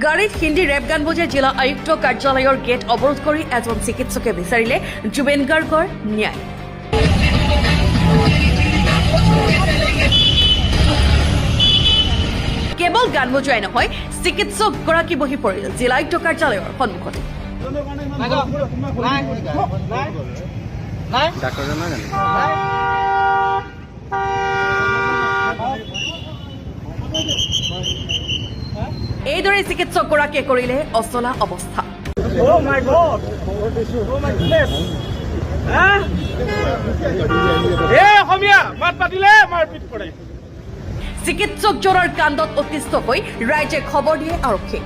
গাড়ীত হিন্দী ৰেপ গান বজাই জিলা আয়ুক্ত কাৰ্যালয়ৰ গেট অৱৰোধ কৰি এজন চিকিৎসকে বিচাৰিলে জুবেন গাৰ্গৰ ন্যায়। কেৱল গান বজোৱাই নহয়, চিকিৎসকগৰাকী বহি পৰিল জিলা আয়ুক্ত কাৰ্যালয়ৰ সন্মুখতে। এইদৰে চিকিৎসকগৰাকীয়ে কৰিলে অচলা অৱস্থা। চিকিৎসকজনৰ কাণ্ডত অতিষ্ঠ হৈ ৰাইজে খবৰ দিয়ে আৰক্ষীক।